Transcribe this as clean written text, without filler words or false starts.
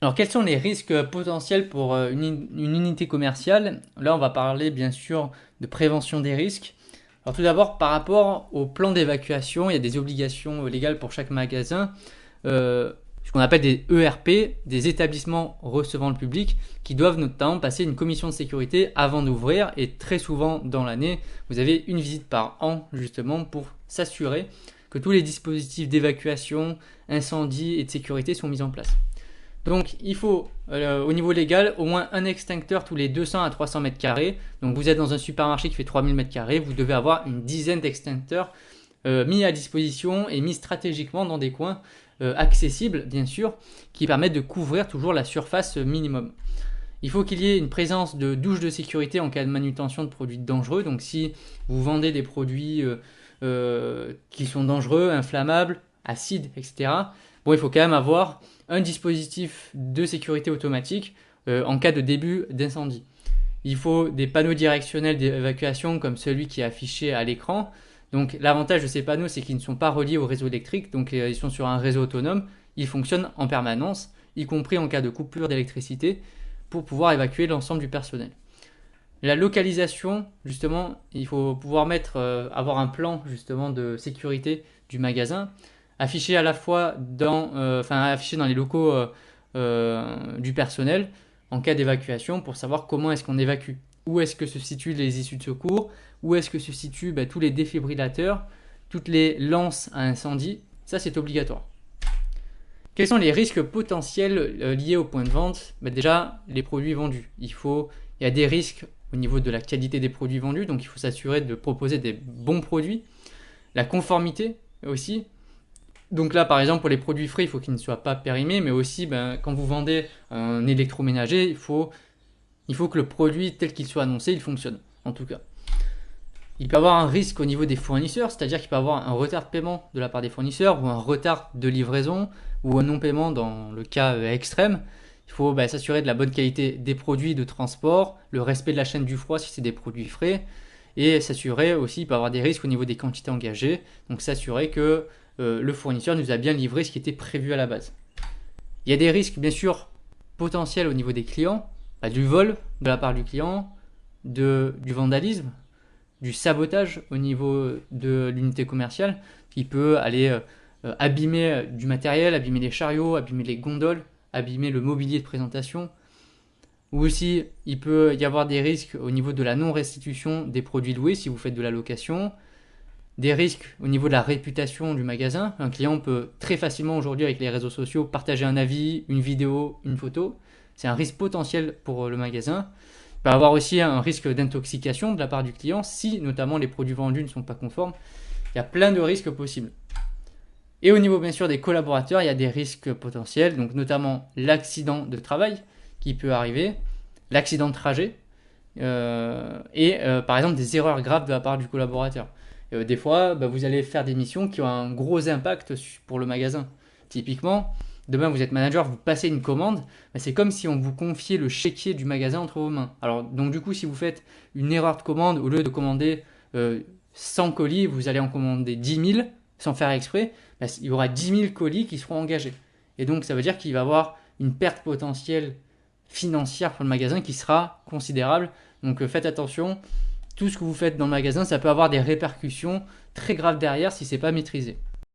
Alors, quels sont les risques potentiels pour une unité commerciale? Là, on va parler bien sûr de prévention des risques. Alors, tout d'abord, par rapport au plan d'évacuation, il y a des obligations légales pour chaque magasin, ce qu'on appelle des ERP, des établissements recevant le public, qui doivent notamment passer une commission de sécurité avant d'ouvrir. Et très souvent dans l'année, vous avez une visite par an justement pour s'assurer que tous les dispositifs d'évacuation, incendie et de sécurité sont mis en place. Donc il faut au niveau légal au moins un extincteur tous les 200 à 300 mètres carrés. Donc vous êtes dans un supermarché qui fait 3000 mètres carrés, vous devez avoir une dizaine d'extincteurs mis à disposition et mis stratégiquement dans des coins accessibles bien sûr, qui permettent de couvrir toujours la surface minimum. Il faut qu'il y ait une présence de douche de sécurité en cas de manutention de produits dangereux. Donc si vous vendez des produits qui sont dangereux, inflammables, acides, etc., bon, il faut quand même avoir un dispositif de sécurité automatique en cas de début d'incendie. Il faut des panneaux directionnels d'évacuation comme celui qui est affiché à l'écran. Donc l'avantage de ces panneaux, c'est qu'ils ne sont pas reliés au réseau électrique, donc ils sont sur un réseau autonome. Ils fonctionnent en permanence, y compris en cas de coupure d'électricité, pour pouvoir évacuer l'ensemble du personnel. La localisation, justement, il faut pouvoir avoir un plan justement de sécurité du magasin, affiché à la fois affiché dans les locaux du personnel en cas d'évacuation pour savoir comment est-ce qu'on évacue. Où est-ce que se situent les issues de secours, où est-ce que se situent tous les défibrillateurs, toutes les lances à incendie, ça c'est obligatoire. Quels sont les risques potentiels liés au point de vente? Déjà, les produits vendus. Il y a des risques au niveau de la qualité des produits vendus, donc il faut s'assurer de proposer des bons produits. La conformité aussi. Donc là, par exemple, pour les produits frais, il faut qu'ils ne soient pas périmés, mais aussi quand vous vendez un électroménager, il faut que le produit tel qu'il soit annoncé, il fonctionne, en tout cas. Il peut y avoir un risque au niveau des fournisseurs, c'est-à-dire qu'il peut y avoir un retard de paiement de la part des fournisseurs ou un retard de livraison ou un non-paiement dans le cas extrême. Il faut s'assurer de la bonne qualité des produits de transport, le respect de la chaîne du froid si c'est des produits frais et s'assurer aussi, il peut y avoir des risques au niveau des quantités engagées, donc s'assurer que le fournisseur nous a bien livré ce qui était prévu à la base. Il y a des risques bien sûr potentiels au niveau des clients, du vol de la part du client, du vandalisme, du sabotage au niveau de l'unité commerciale qui peut aller abîmer du matériel, abîmer les chariots, abîmer les gondoles, abîmer le mobilier de présentation. Ou aussi, il peut y avoir des risques au niveau de la non-restitution des produits loués si vous faites de la location. Des risques au niveau de la réputation du magasin. Un client peut très facilement aujourd'hui avec les réseaux sociaux partager un avis, une vidéo, une photo. C'est un risque potentiel pour le magasin. Il peut y avoir aussi un risque d'intoxication de la part du client si notamment les produits vendus ne sont pas conformes. Il y a plein de risques possibles. Et au niveau bien sûr des collaborateurs, il y a des risques potentiels, donc notamment l'accident de travail qui peut arriver, l'accident de trajet et par exemple des erreurs graves de la part du collaborateur. Des fois, vous allez faire des missions qui ont un gros impact pour le magasin. Typiquement, demain vous êtes manager, vous passez une commande, c'est comme si on vous confiait le chéquier du magasin entre vos mains. Alors donc du coup, si vous faites une erreur de commande, au lieu de commander 100 colis, vous allez en commander 10 000 sans faire exprès, il y aura 10 000 colis qui seront engagés. Et donc ça veut dire qu'il va y avoir une perte potentielle financière pour le magasin qui sera considérable. Donc faites attention, tout ce que vous faites dans le magasin, ça peut avoir des répercussions très graves derrière si ce n'est pas maîtrisé.